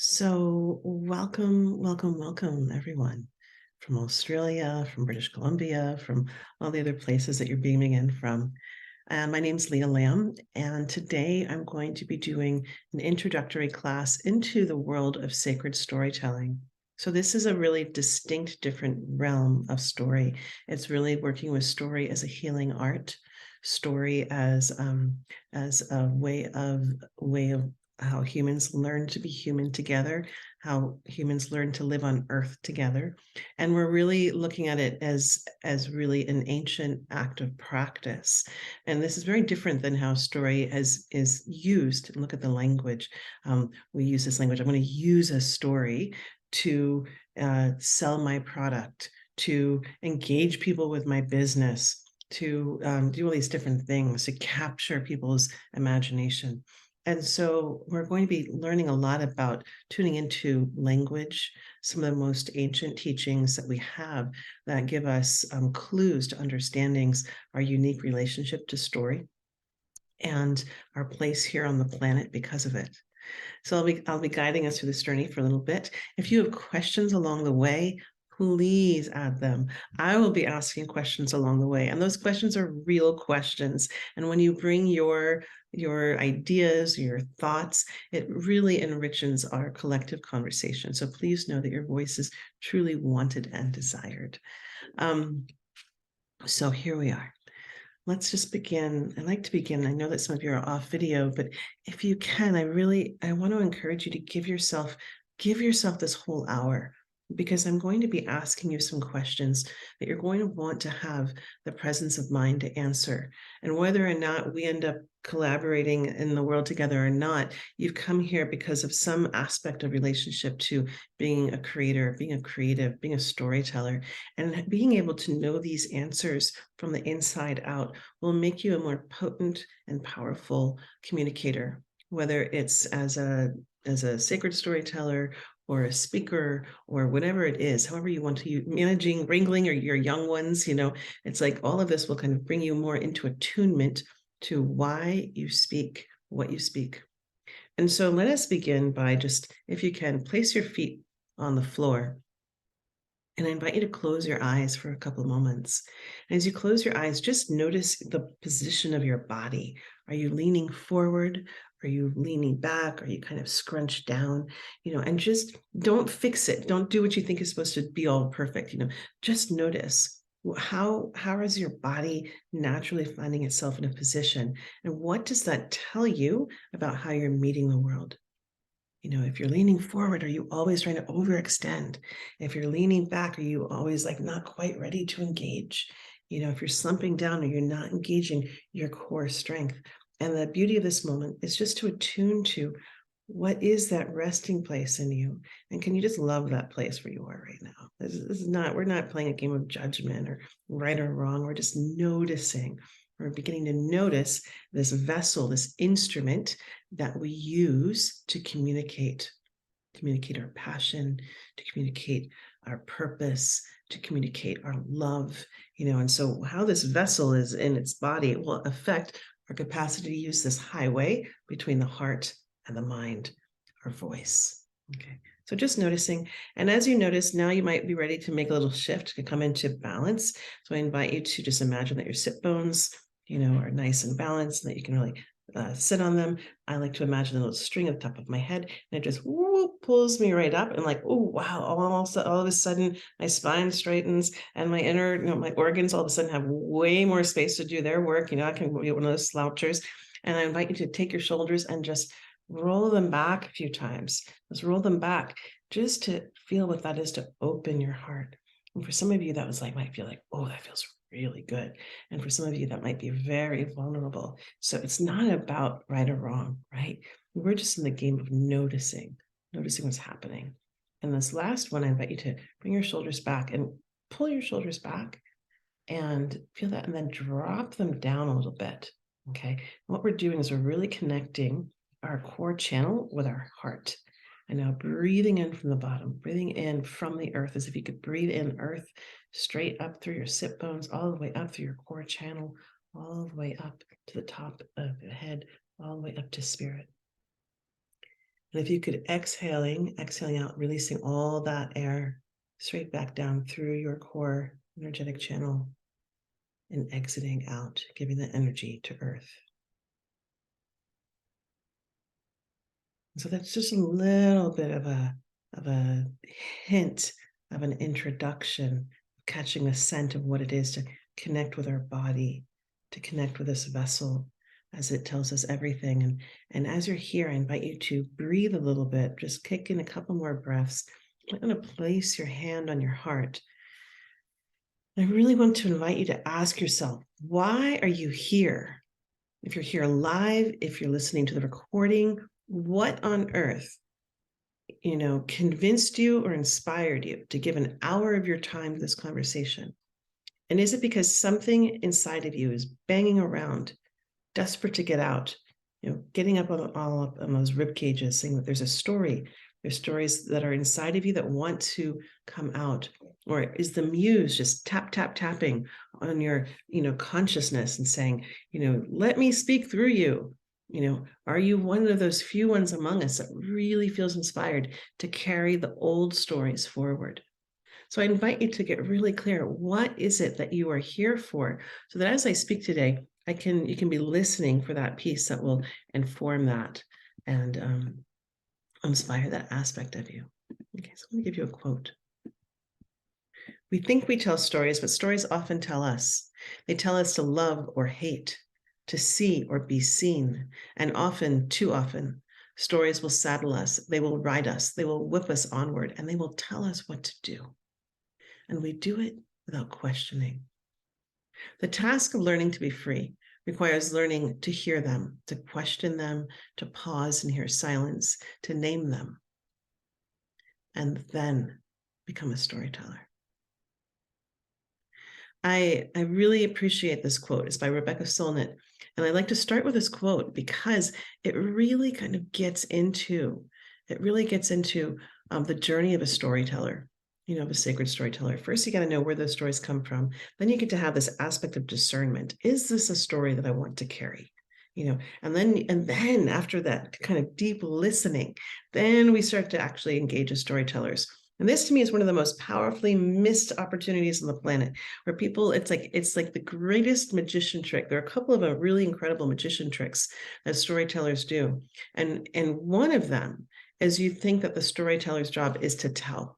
So, welcome, everyone from Australia, from British Columbia, from all the other places that you're beaming in from. And my name's Leah Lamb, and today I'm going to be doing an introductory class into the world of sacred storytelling. So, this is a really distinct, different realm of story. It's really working with story as a healing art, story as a way of how humans learn to be human together, how humans learn to live on earth together. And we're really looking at it as really an ancient act of practice. And this is very different than how story is used. Look at the language. We use this language. I'm going to use a story to sell my product, to engage people with my business, to do all these different things, to capture people's imagination. And so we're going to be learning a lot about tuning into language, some of the most ancient teachings that we have that give us clues to understandings, our unique relationship to story, and our place here on the planet because of it. So I'll be guiding us through this journey for a little bit. If you have questions along the way, please add them. I will be asking questions along the way, and those questions are real questions. And when you bring your ideas, your thoughts, it really enriches our collective conversation. So please know that your voice is truly wanted and desired. So here we are. Let's just begin. I like to begin. I know that some of you are off video, but if you can, I want to encourage you to give yourself this whole hour, because I'm going to be asking you some questions that you're going to want to have the presence of mind to answer. And whether or not we end up collaborating in the world together or not, you've come here because of some aspect of relationship to being a creator, being a creative, being a storyteller, and being able to know these answers from the inside out will make you a more potent and powerful communicator, whether it's as a sacred storyteller or a speaker or whatever it is, however you want to use, managing, wrangling, or your young ones. It's like all of this will kind of bring you more into attunement to why you speak what you speak. And so let us begin by just, if you can, place your feet on the floor. And I invite you to close your eyes for a couple of moments. And as you close your eyes, just notice the position of your body. Are you leaning forward? Are you leaning back? Are you kind of scrunched down? And just don't fix it. Don't do what you think is supposed to be all perfect. Just notice how is your body naturally finding itself in a position, and what does that tell you about how you're meeting the world? If you're leaning forward, are you always trying to overextend? If you're leaning back, are you always like not quite ready to engage? If you're slumping down or you're not engaging your core strength. And the beauty of this moment is just to attune to what is that resting place in you. And can you just love that place where you are right now? This is not, we're not playing a game of judgment or right or wrong. We're just noticing. We're beginning to notice this vessel, this instrument that we use to communicate our passion, to communicate our purpose, to communicate our love, and so how this vessel is in its body will affect our capacity to use this highway between the heart and the mind, our voice. Okay. So just noticing. And as you notice, now you might be ready to make a little shift to come into balance. So I invite you to just imagine that your sit bones, are nice and balanced, and that you can really sit on them. I like to imagine a little string at the top of my head, and it just pulls me right up, and like, oh wow, all of a sudden my spine straightens, and my inner, my organs all of a sudden have way more space to do their work. I can be one of those slouchers. And I invite you to take your shoulders and just roll them back a few times. Just roll them back, just to feel what that is, to open your heart. And for some of you, that might feel like, oh, that feels really good. And for some of you, that might be very vulnerable. So it's not about right or wrong, right? We're just in the game of noticing what's happening. And this last one, I invite you to bring your shoulders back and pull your shoulders back and feel that, and then drop them down a little bit. Okay. And what we're doing is we're really connecting our core channel with our heart. And now breathing in from the bottom, breathing in from the earth, as if you could breathe in earth straight up through your sit bones, all the way up through your core channel, all the way up to the top of the head, all the way up to spirit. And if you could exhaling out, releasing all that air straight back down through your core energetic channel and exiting out, giving the energy to earth. So that's just a little bit of a hint of an introduction, catching a scent of what it is to connect with our body, to connect with this vessel as it tells us everything. And as you're here, I invite you to breathe a little bit, just kick in a couple more breaths. I'm going to place your hand on your heart. I really want to invite you to ask yourself, why are you here? If you're here live, if you're listening to the recording, what on earth, convinced you or inspired you to give an hour of your time to this conversation? And is it because something inside of you is banging around, desperate to get out, getting up all up on those rib cages, saying that there's a story, there's stories that are inside of you that want to come out? Or is the muse just tapping on your, consciousness and saying, let me speak through you? Are you one of those few ones among us that really feels inspired to carry the old stories forward? So I invite you to get really clear. What is it that you are here for? So that as I speak today, you can be listening for that piece that will inform that and inspire that aspect of you. Okay, so I'm going to give you a quote. We think we tell stories, but stories often tell us. They tell us to love or hate, to see or be seen, and often, too often, stories will saddle us, they will ride us, they will whip us onward, and they will tell us what to do. And we do it without questioning. The task of learning to be free requires learning to hear them, to question them, to pause and hear silence, to name them, and then become a storyteller. I really appreciate this quote. It's by Rebecca Solnit. And I like to start with this quote because it really kind of gets into the journey of a storyteller, of a sacred storyteller. First, you got to know where those stories come from. Then you get to have this aspect of discernment. Is this a story that I want to carry? And then after that kind of deep listening, then we start to actually engage as storytellers. And this to me is one of the most powerfully missed opportunities on the planet, where people, it's like the greatest magician trick. There are a couple of really incredible magician tricks that storytellers do. And one of them is you think that the storyteller's job is to tell.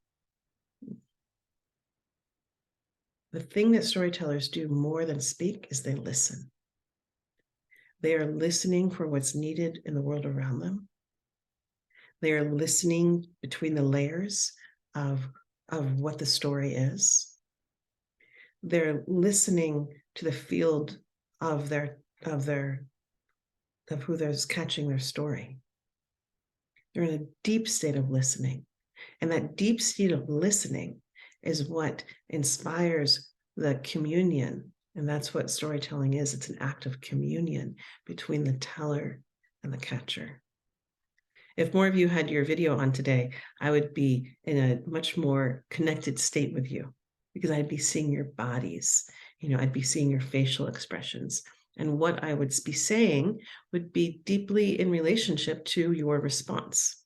The thing that storytellers do more than speak is they listen. They are listening for what's needed in the world around them. They are listening between the layers of what the story is. They're listening to the field of who there's catching their story. They're in a deep state of listening. And that deep state of listening is what inspires the communion. And that's what storytelling is. It's an act of communion between the teller and the catcher. If more of you had your video on today, I would be in a much more connected state with you because I'd be seeing your bodies, I'd be seeing your facial expressions. And what I would be saying would be deeply in relationship to your response.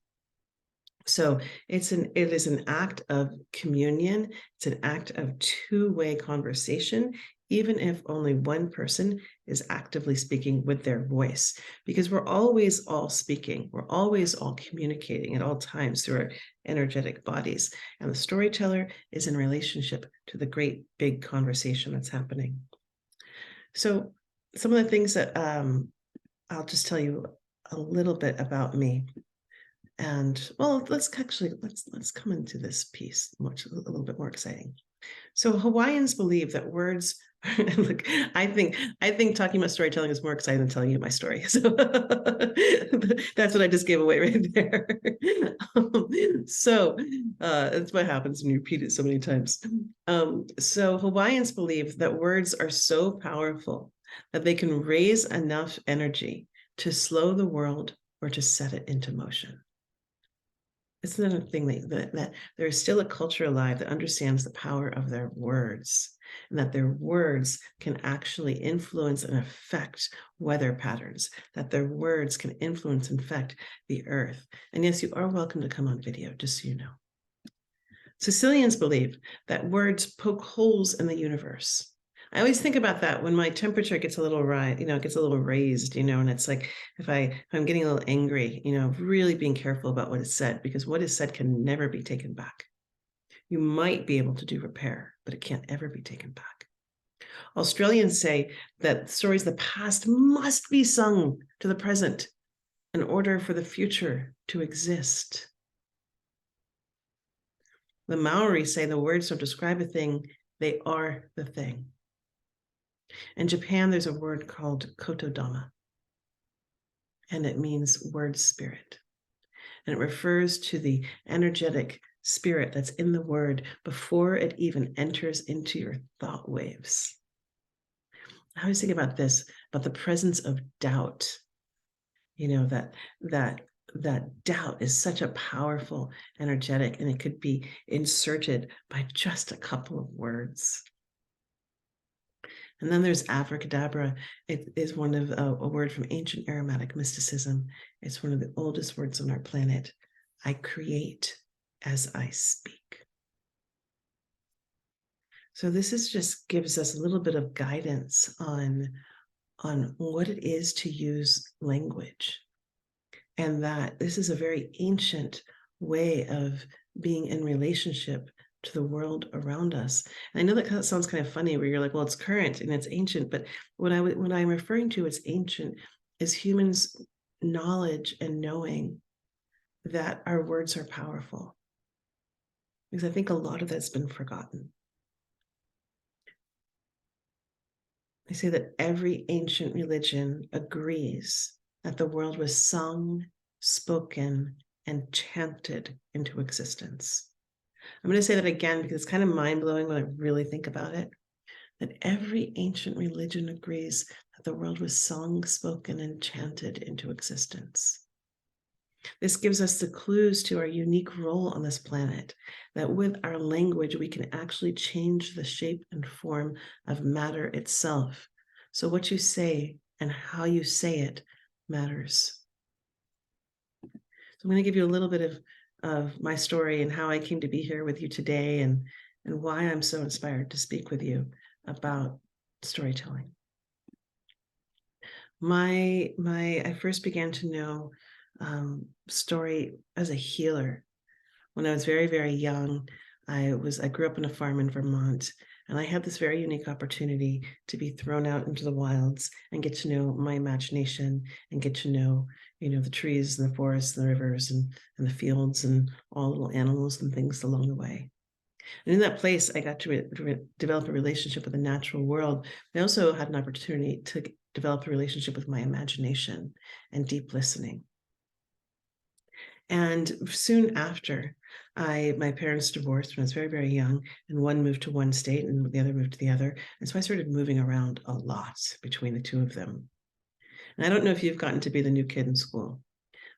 So it is an act of communion. It's an act of two-way conversation, even if only one person is actively speaking with their voice, because we're always all speaking. We're always all communicating at all times through our energetic bodies. And the storyteller is in relationship to the great big conversation that's happening. So some of the things that I'll just tell you a little bit about me. And well, let's come into this piece, which is a little bit more exciting. So Hawaiians believe that words, look, I think talking about storytelling is more exciting than telling you my story. So that's what I just gave away right there. So that's what happens when you repeat it so many times. So Hawaiians believe that words are so powerful that they can raise enough energy to slow the world or to set it into motion. It's another thing that there is still a culture alive that understands the power of their words, and that their words can actually influence and affect weather patterns, that their words can influence and affect the earth. And yes, you are welcome to come on video, just so you know. Sicilians believe that words poke holes in the universe. I always think about that when my temperature gets a little it gets a little raised, and it's like if I'm getting a little angry, really being careful about what is said, because what is said can never be taken back. You might be able to do repair, but it can't ever be taken back. Australians say that stories of the past must be sung to the present in order for the future to exist. The Maori say the words don't describe a thing, they are the thing. In Japan, there's a word called kotodama, and it means word spirit. And it refers to the energetic spirit that's in the word before it even enters into your thought waves. I always think about this, about the presence of doubt. That doubt is such a powerful energetic, and it could be inserted by just a couple of words. And then there's abracadabra. It is one of a word from ancient Aromatic mysticism. It's one of the oldest words on our planet. I create as I speak. So this just gives us a little bit of guidance on what it is to use language, and that this is a very ancient way of being in relationship to the world around us. And I know that sounds kind of funny, where you're like, well, it's current and it's ancient, but what I'm referring to as ancient is humans' knowledge and knowing that our words are powerful. Because I think a lot of that's been forgotten. I say that every ancient religion agrees that the world was sung, spoken, and chanted into existence. I'm going to say that again because it's kind of mind-blowing when I really think about it, that every ancient religion agrees that the world was sung, spoken, and chanted into existence. This gives us the clues to our unique role on this planet, that with our language, we can actually change the shape and form of matter itself. So what you say and how you say it matters. So I'm going to give you a little bit of my story and how I came to be here with you today, and why I'm so inspired to speak with you about storytelling. I first began to know story as a healer when I was very, very young. I grew up on a farm in Vermont, and I had this very unique opportunity to be thrown out into the wilds and get to know my imagination and get to know, the trees and the forests and the rivers and the fields and all little animals and things along the way. And in that place, I got to develop a relationship with the natural world. I also had an opportunity to develop a relationship with my imagination and deep listening. And soon after, my parents divorced when I was very, very young, and one moved to one state and the other moved to the other. And so I started moving around a lot between the two of them. And I don't know if you've gotten to be the new kid in school,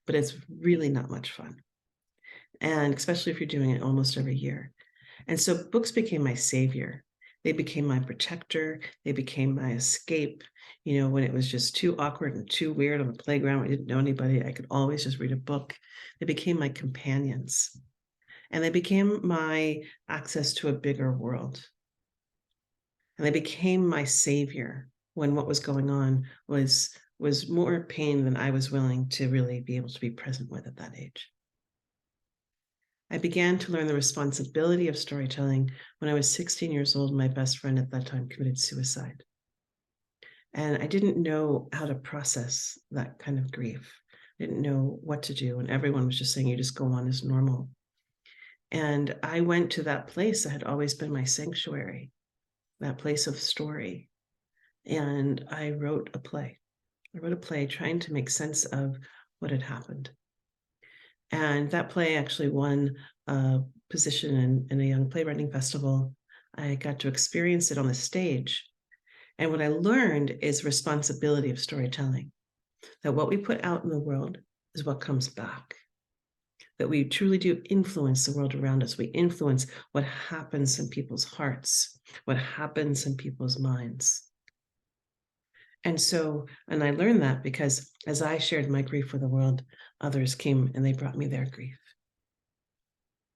but it's really not much fun. And especially if you're doing it almost every year. And so books became my savior. They became my protector. They became my escape. When it was just too awkward and too weird on the playground, I didn't know anybody, I could always just read a book. They became my companions. And they became my access to a bigger world. And they became my savior when what was going on was more pain than I was willing to really be able to be present with at that age. I began to learn the responsibility of storytelling when I was 16 years old. My best friend at that time committed suicide. And I didn't know how to process that kind of grief. I didn't know what to do. And everyone was just saying, you just go on as normal. And I went to that place that had always been my sanctuary, that place of story. And I wrote a play. I wrote a play trying to make sense of what had happened. And that play actually won a position in a young playwriting festival. I got to experience it on the stage. And what I learned is responsibility of storytelling, that what we put out in the world is what comes back. that we truly do influence the world around us. We influence what happens in people's hearts, what happens in people's minds. And I learned that because as I shared my grief with the world, others came and they brought me their grief.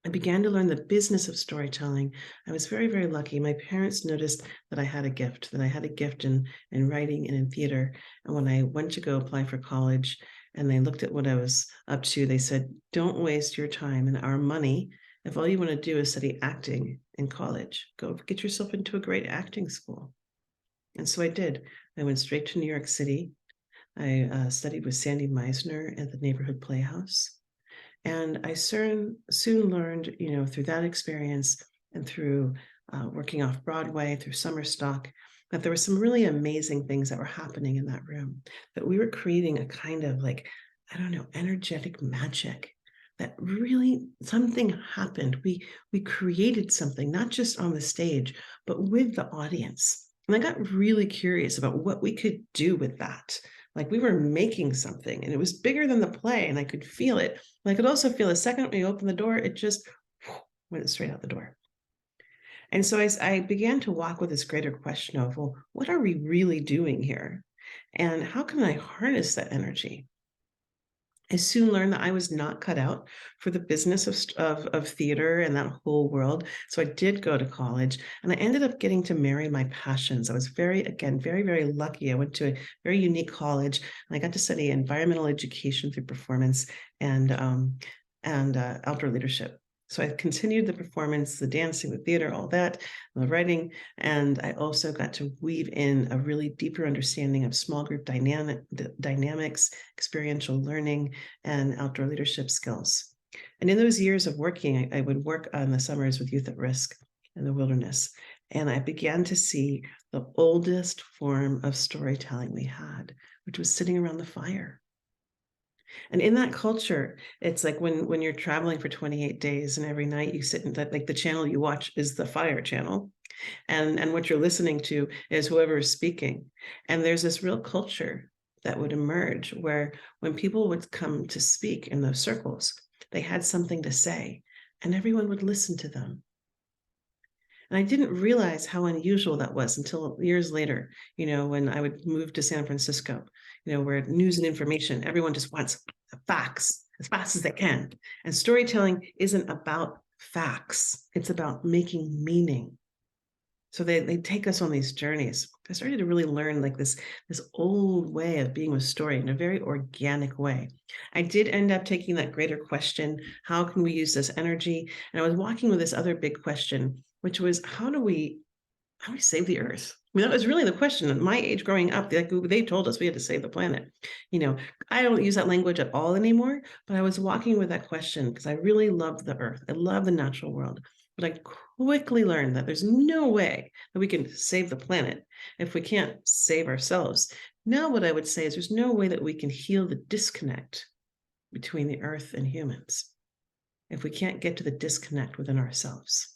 I began to learn the business of storytelling. I was very, very lucky. My parents noticed that I had a gift, in writing and in theater. And when I went to go apply for college and they looked at what I was up to, they said, don't waste your time and our money if all you want to do is study acting in college. Go get yourself into a great acting school. And so I did. I went straight to New York City. I studied with Sandy Meisner at the Neighborhood Playhouse. And I soon learned, through that experience and through working off Broadway, through summer stock, that there were some really amazing things that were happening in that room, that we were creating a kind of energetic magic, that really something happened. We created something, not just on the stage, but with the audience. And I got really curious about what we could do with that. Like we were making something and it was bigger than the play and I could feel it. And I could also feel the second we opened the door, it just went straight out the door. And so I began to walk with this greater question of, well, what are we really doing here? And how can I harness that energy? I soon learned that I was not cut out for the business of theater and that whole world. So I did go to college and I ended up getting to marry my passions. I was very, very lucky. I went to a very unique college and I got to study environmental education through performance and outdoor leadership. So I continued the performance, the dancing, the theater, all that, the writing, and I also got to weave in a really deeper understanding of small group dynamics, experiential learning, and outdoor leadership skills. And in those years of working, I would work on the summers with Youth at Risk in the wilderness, and I began to see the oldest form of storytelling we had, which was sitting around the fire. And in that culture, it's like when you're traveling for 28 days and every night you sit in that, like the channel you watch is the fire channel. And what you're listening to is whoever is speaking. And there's this real culture that would emerge where when people would come to speak in those circles, they had something to say and everyone would listen to them. And I didn't realize how unusual that was until years later, when I would move to San Francisco, where news and information, everyone just wants facts as fast as they can. And storytelling isn't about facts. It's about making meaning. So they take us on these journeys. I started to really learn like this old way of being with story in a very organic way. I did end up taking that greater question, how can we use this energy? And I was walking with this other big question, which was how do we save the earth? I mean, that was really the question. At my age growing up, they told us we had to save the planet. I don't use that language at all anymore, but I was walking with that question because I really love the earth. I love the natural world. But I quickly learned that there's no way that we can save the planet if we can't save ourselves. Now, what I would say is there's no way that we can heal the disconnect between the earth and humans if we can't get to the disconnect within ourselves.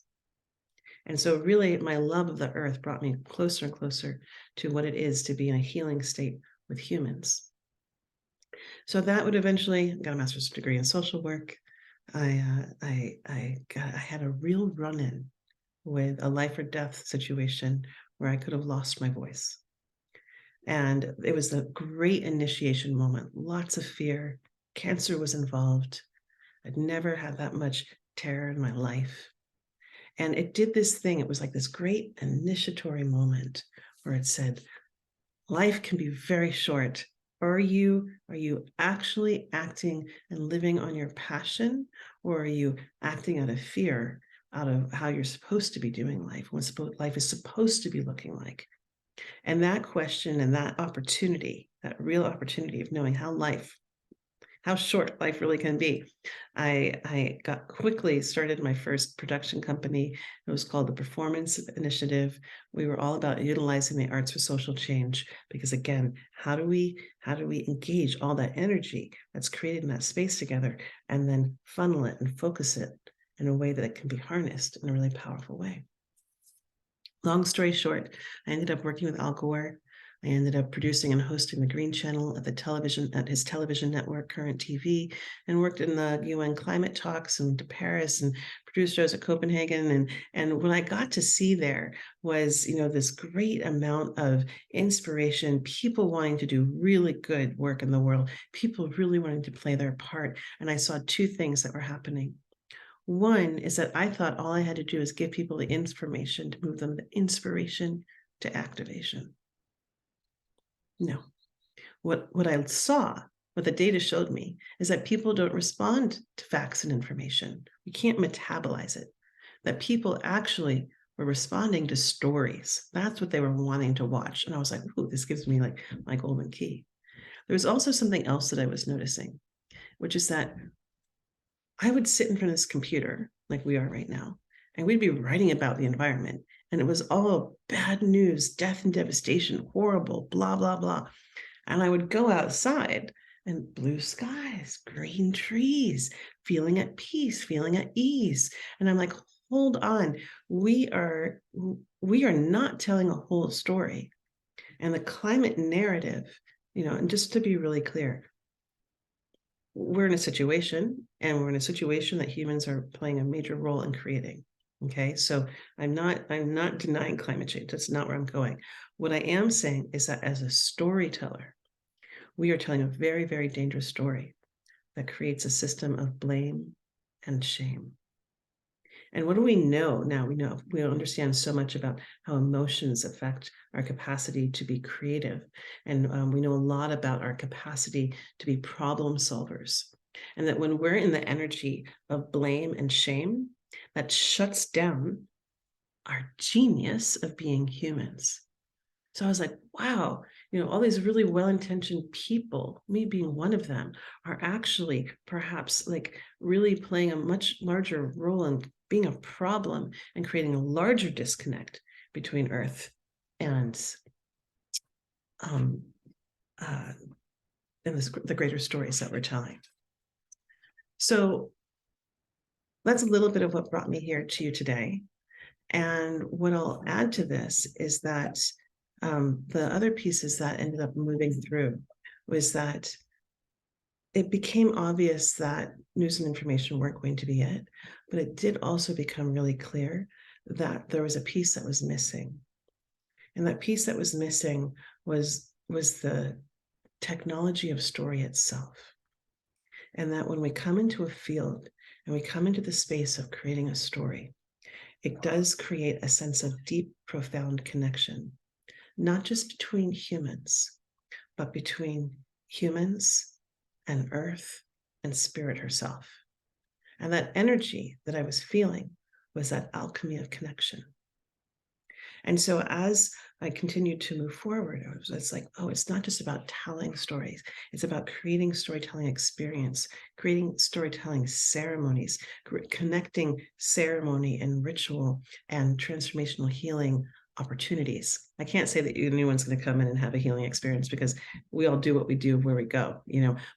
And so really my love of the earth brought me closer and closer to what it is to be in a healing state with humans. So that would eventually got a master's degree in social work. I had a real run-in with a life or death situation where I could have lost my voice. And it was a great initiation moment, lots of fear. Cancer was involved. I'd never had that much terror in my life. And it did this thing. It was like this great initiatory moment where it said, life can be very short. Are you actually acting and living on your passion, or are you acting out of fear, out of how you're supposed to be doing life, what life is supposed to be looking like? And that question and that opportunity, that real opportunity of knowing how short life really can be. I got quickly started my first production company. It was called the Performance Initiative. We were all about utilizing the arts for social change because again, how do we engage all that energy that's created in that space together and then funnel it and focus it in a way that it can be harnessed in a really powerful way. Long story short, I ended up working with Al Gore. I ended up producing and hosting the Green Channel at his television network, Current TV, and worked in the UN climate talks and to Paris and produced shows at Copenhagen. And what I got to see there was, this great amount of inspiration, people wanting to do really good work in the world, people really wanting to play their part. And I saw two things that were happening. One is that I thought all I had to do is give people the information to move them the inspiration to activation. No. What I saw, what the data showed me, is that people don't respond to facts and information. We can't metabolize it. That people actually were responding to stories. That's what they were wanting to watch. And I was like, ooh, this gives me like my golden key. There was also something else that I was noticing, which is that I would sit in front of this computer like we are right now, and we'd be writing about the environment. And it was all bad news, death and devastation, horrible, blah, blah, blah. And I would go outside and blue skies, green trees, feeling at peace, feeling at ease. And I'm like, hold on, we are not telling a whole story. And the climate narrative, and just to be really clear, we're in a situation that humans are playing a major role in creating. Okay, so I'm not denying climate change. That's not where I'm going. What I am saying is that as a storyteller, we are telling a very, very dangerous story that creates a system of blame and shame. And what do we know now? We understand so much about how emotions affect our capacity to be creative. And we know a lot about our capacity to be problem solvers. And that when we're in the energy of blame and shame, that shuts down our genius of being humans. So I was like, wow, all these really well-intentioned people, me being one of them, are actually perhaps like really playing a much larger role in being a problem and creating a larger disconnect between Earth and the greater stories that we're telling. So that's a little bit of what brought me here to you today. And what I'll add to this is that the other pieces that ended up moving through was that it became obvious that news and information weren't going to be it, but it did also become really clear that there was a piece that was missing. And that piece that was missing was the technology of story itself. And that when we come into a field and we come into the space of creating a story, it does create a sense of deep, profound connection, not just between humans, but between humans and Earth and Spirit herself. And that energy that I was feeling was that alchemy of connection. And so as I continued to move forward, it's like, oh, it's not just about telling stories. It's about creating storytelling experience, creating storytelling ceremonies, connecting ceremony and ritual and transformational healing opportunities. I can't say that anyone's going to come in and have a healing experience because we all do what we do where we go,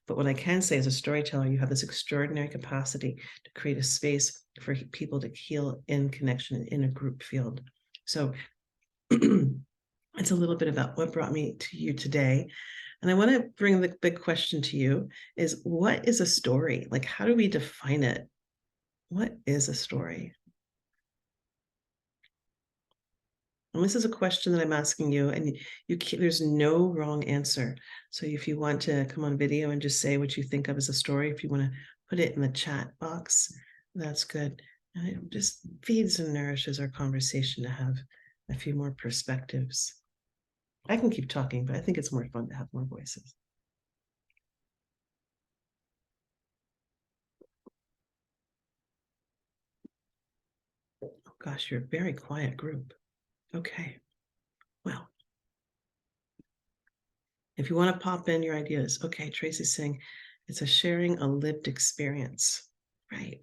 but what I can say as a storyteller, you have this extraordinary capacity to create a space for people to heal in connection in a group field. So it's a little bit about what brought me to you today. And I want to bring the big question to you is, what is a story? Like, how do we define it? What is a story? And this is a question that I'm asking you, and there's no wrong answer. So if you want to come on video and just say what you think of as a story, if you want to put it in the chat box, that's good. And it just feeds and nourishes our conversation to have a few more perspectives. I can keep talking, but I think it's more fun to have more voices. Oh gosh, you're a very quiet group. Okay, well, if you want to pop in your ideas, okay, Tracy's saying it's sharing a lived experience, right?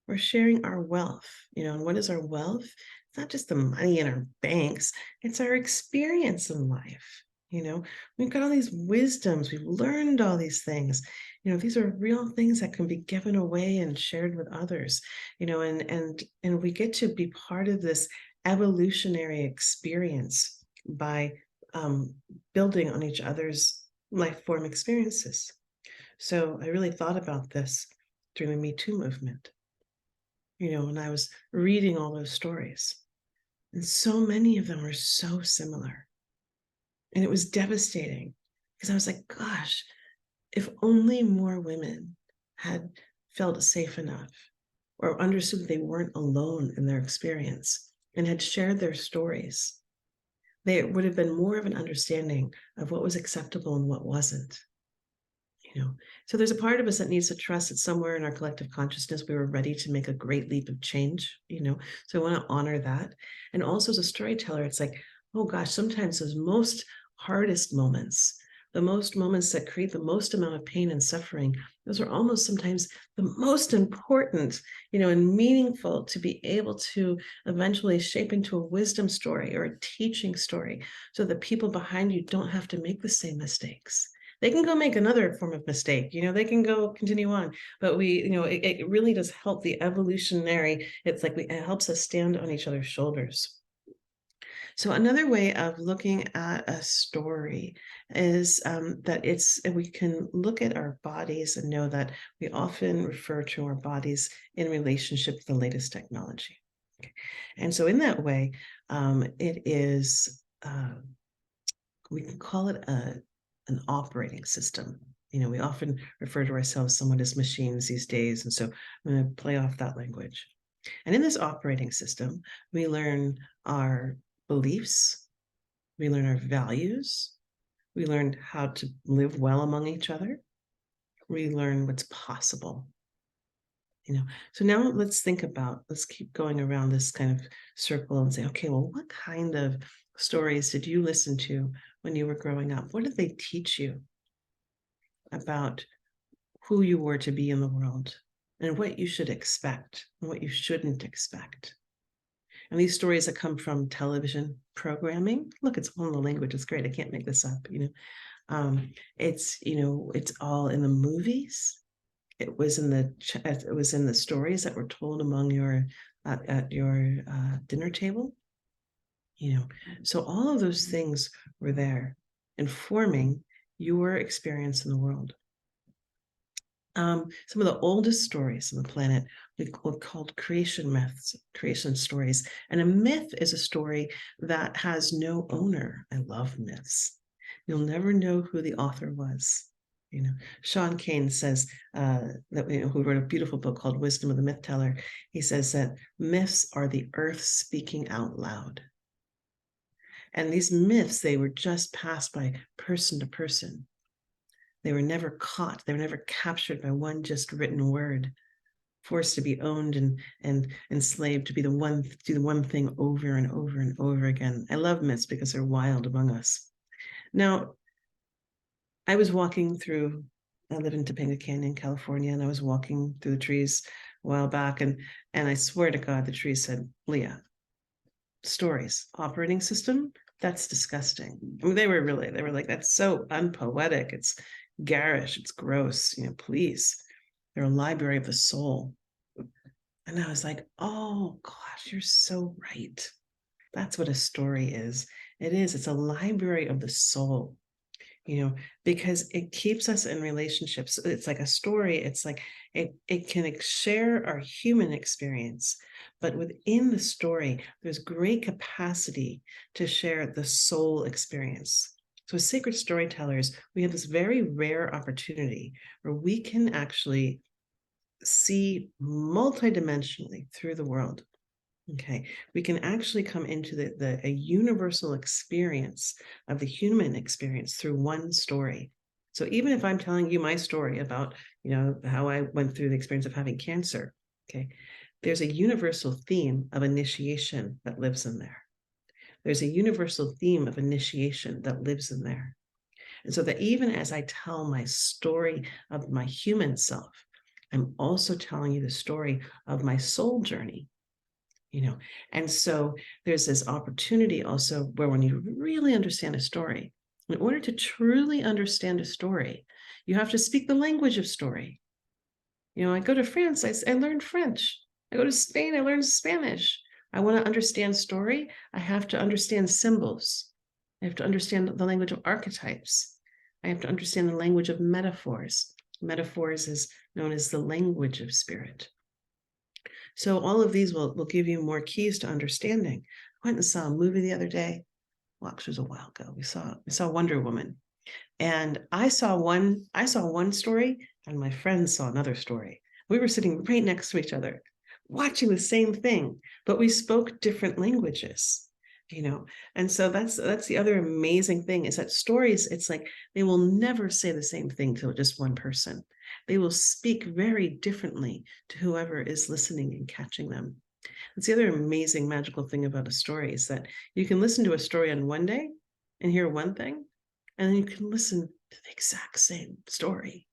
We're sharing our wealth, and what is our wealth? It's not just the money in our banks, it's our experience in life. We've got all these wisdoms, we've learned all these things. These are real things that can be given away and shared with others, and we get to be part of this evolutionary experience by um, building on each other's life form experiences. So I really thought about this during the Me Too movement, when I was reading all those stories. And so many of them were so similar. And it was devastating because I was like, gosh, if only more women had felt safe enough or understood that they weren't alone in their experience and had shared their stories, there would have been more of an understanding of what was acceptable and what wasn't. So there's a part of us that needs to trust that somewhere in our collective consciousness we were ready to make a great leap of change. So I want to honor that. And also as a storyteller, it's like, oh gosh, sometimes those most hardest moments, the most moments that create the most amount of pain and suffering, those are almost sometimes the most important, and meaningful to be able to eventually shape into a wisdom story or a teaching story so that people behind you don't have to make the same mistakes. They can go make another form of mistake, they can go continue on, but it really does help the evolutionary. It's like it helps us stand on each other's shoulders. So another way of looking at a story is that we can look at our bodies and know that we often refer to our bodies in relationship with the latest technology. Okay. And so in that way, it is, we can call it an operating system. We often refer to ourselves somewhat as machines these days. And so I'm going to play off that language. And in this operating system, we learn our beliefs, we learn our values, we learn how to live well among each other, we learn what's possible. So now let's keep going around this kind of circle and say, okay, well, what kind of stories did you listen to when you were growing up? What did they teach you about who you were to be in the world and what you should expect and what you shouldn't expect? And these stories that come from television programming, look, it's all in the language. It's great. I can't make this up. It's all in the movies. It was in the stories that were told among your at your dinner table. So all of those things were there, informing your experience in the world. Some of the oldest stories on the planet we called creation myths, creation stories. And a myth is a story that has no owner. I love myths. You'll never know who the author was. Sean Kane says who wrote a beautiful book called Wisdom of the Myth Teller. He says that myths are the earth speaking out loud. And these myths, they were just passed by person to person. They were never caught. They were never captured by one just written word, forced to be owned and enslaved to do the one thing over and over and over again. I love myths because they're wild among us. Now, I live in Topanga Canyon, California, and I was walking through the trees a while back, and I swear to God, the tree said, Leah, stories, operating system, that's disgusting. I mean, they were like, that's so unpoetic. It's garish, it's gross, please. They're a library of the soul. And I was like, oh gosh, you're so right. That's what a story is. It's a library of the soul, because it keeps us in relationships. It's like a story. It's like it can share our human experience, but within the story, there's great capacity to share the soul experience. So as sacred storytellers, we have this very rare opportunity where we can actually see multidimensionally through the world. Okay, we can actually come into a universal experience of the human experience through one story. So even if I'm telling you my story about, how I went through the experience of having cancer, okay, there's a universal theme of initiation that lives in there. There's a universal theme of initiation that lives in there. And so that even as I tell my story of my human self, I'm also telling you the story of my soul journey. And so there's this opportunity also where when you really understand a story, in order to truly understand a story, you have to speak the language of story. I go to France, I learned French. I go to Spain, I learned Spanish. I want to understand story, I have to understand symbols. I have to understand the language of archetypes. I have to understand the language of metaphors. Metaphors is known as the language of spirit. So all of these will give you more keys to understanding. I went and saw a movie the other day. Well, actually, it was a while ago. We saw Wonder Woman, and I saw one story, and my friend saw another story. We were sitting right next to each other, watching the same thing, but we spoke different languages. And so that's the other amazing thing, is that stories, it's like they will never say the same thing to just one person. They will speak very differently to whoever is listening and catching them. That's the other amazing magical thing about a story, is that you can listen to a story on one day and hear one thing, and then you can listen to the exact same story,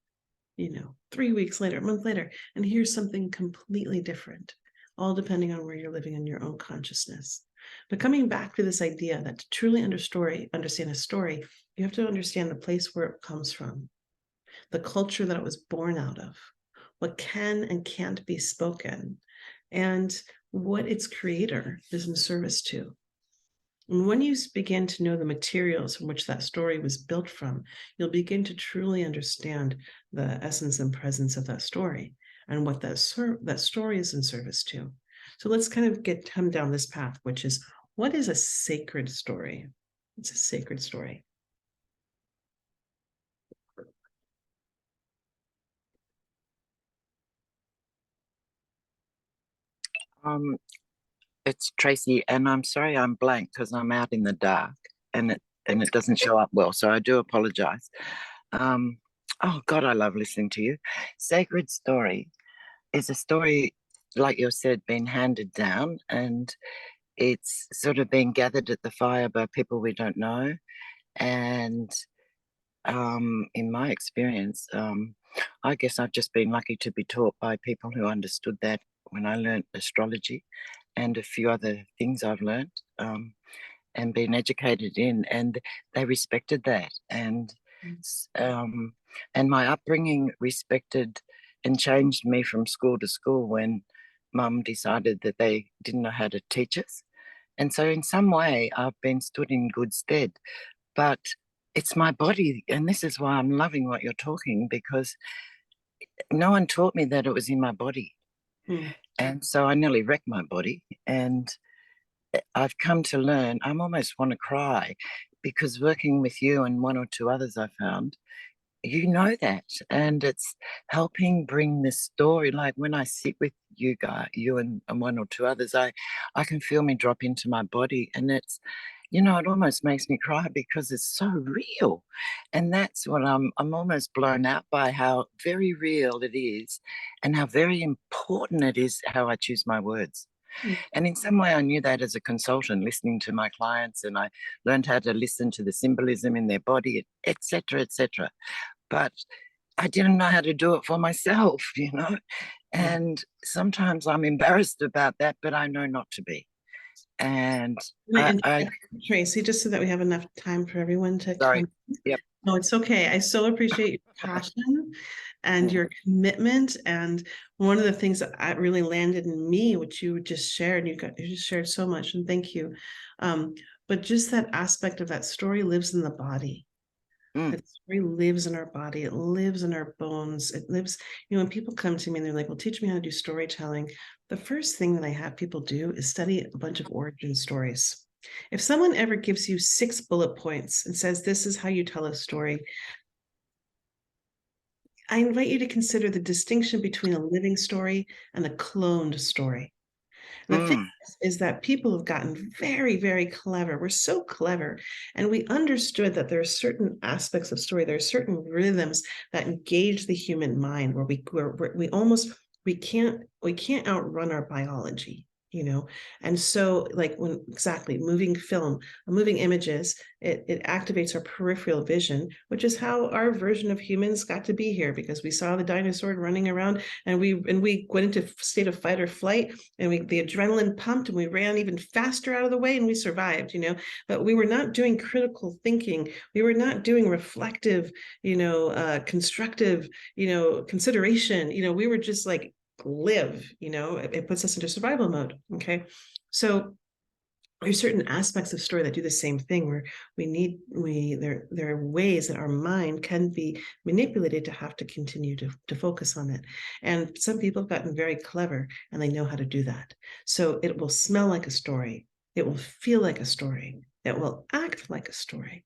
3 weeks later, a month later, and hear something completely different, all depending on where you're living in your own consciousness. But coming back to this idea that to truly understand a story, you have to understand the place where it comes from, the culture that it was born out of, what can and can't be spoken, and what its creator is in service to. And when you begin to know the materials from which that story was built from, you'll begin to truly understand the essence and presence of that story and what that story is in service to. So let's kind of come down this path, which is, what is a sacred story? It's a sacred story. It's Tracy, and I'm sorry I'm blank because I'm out in the dark and it doesn't show up well, so I do apologize. Oh God, I love listening to you. Sacred story is a story, like you said, been handed down, and it's sort of been gathered at the fire by people we don't know. And in my experience, I guess I've just been lucky to be taught by people who understood that when I learned astrology and a few other things I've learned and been educated in, and they respected that. And my upbringing respected and changed me from school to school when Mum decided that they didn't know how to teach us. And so in some way I've been stood in good stead. But it's my body, and this is why I'm loving what you're talking, because no one taught me that it was in my body. And so I nearly wrecked my body, and I've come to learn, I almost want to cry, because working with you and one or two others I found, you know that, and it's helping bring this story. Like when I sit with you guys, you and one or two others, I can feel me drop into my body, and it's, it almost makes me cry because it's so real. And that's what I'm almost blown out by, how very real it is and how very important it is how I choose my words. And in some way I knew that as a consultant, listening to my clients, and I learned how to listen to the symbolism in their body, etc., etc. But I didn't know how to do it for myself, and sometimes I'm embarrassed about that, but I know not to be. And Tracy, just so that we have enough time for everyone to sorry. come. Yep. No, it's okay. I so appreciate your passion and your commitment. And one of the things that really landed in me, which you just shared, you just shared so much, and thank you. But just that aspect of that story lives in the body. That story lives in our body. It lives in our bones. It lives, when people come to me and they're like, well, teach me how to do storytelling. The first thing that I have people do is study a bunch of origin stories. If someone ever gives you 6 bullet points and says, this is how you tell a story, I invite you to consider the distinction between a living story and a cloned story. And the thing is that people have gotten very, very clever. We're so clever. And we understood that there are certain aspects of story, there are certain rhythms that engage the human mind where we can't outrun our biology. And so like when exactly moving images, it activates our peripheral vision, which is how our version of humans got to be here, because we saw the dinosaur running around and we went into state of fight or flight, and the adrenaline pumped and we ran even faster out of the way and we survived, but we were not doing critical thinking. We were not doing reflective, constructive, consideration. We were just like, live, it puts us into survival mode. Okay. So There's certain aspects of story that do the same thing, where there are ways that our mind can be manipulated to have to continue to focus on it. And some people have gotten very clever and they know how to do that. So it will smell like a story, it will feel like a story, it will act like a story,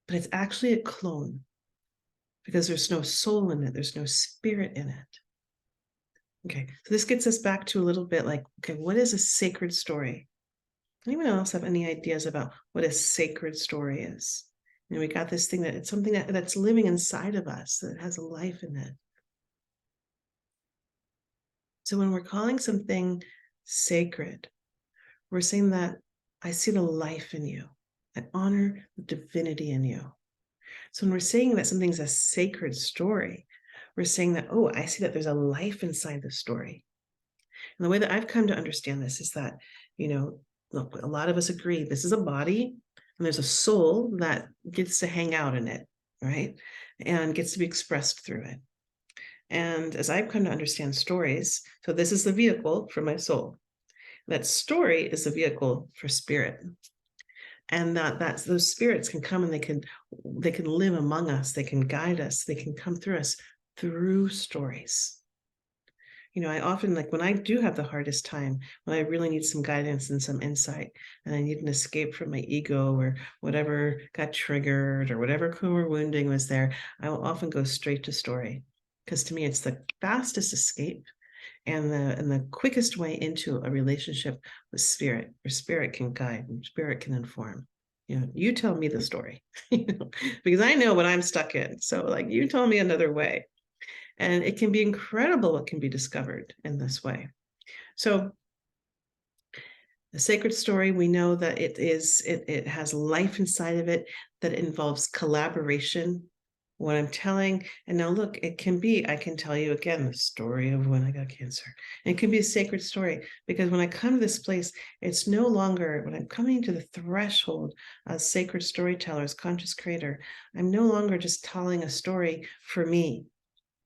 but it's actually a clone, because there's no soul in it, there's no spirit in it. Okay, so this gets us back to a little bit like, okay, what is a sacred story? Anyone else have any ideas about what a sacred story is? We got this thing that it's something that's living inside of us, that has a life in it. So when we're calling something sacred, we're saying that I see the life in you. I honor the divinity in you. So when we're saying that something's a sacred story, we're saying that, oh, I see that there's a life inside the story. And the way that I've come to understand this is that, look, a lot of us agree this is a body and there's a soul that gets to hang out in it, right? And gets to be expressed through it. And as I've come to understand stories, so this is the vehicle for my soul. That story is the vehicle for spirit. And that's those spirits can come and they can live among us, they can guide us, they can come through us through stories. I often, like when I do have the hardest time, when I really need some guidance and some insight, and I need an escape from my ego or whatever got triggered or whatever core wounding was there, I will often go straight to story, because to me it's the fastest escape and the quickest way into a relationship with spirit, where spirit can guide and spirit can inform. You tell me the story, because I know what I'm stuck in. So like, you tell me another way. And it can be incredible what can be discovered in this way. So the sacred story, we know that it has life inside of it, that involves collaboration. What I'm telling, and now look, I can tell you again the story of when I got cancer. It can be a sacred story, because when I come to this place, it's no longer, when I'm coming to the threshold as sacred storyteller, as conscious creator, I'm no longer just telling a story for me.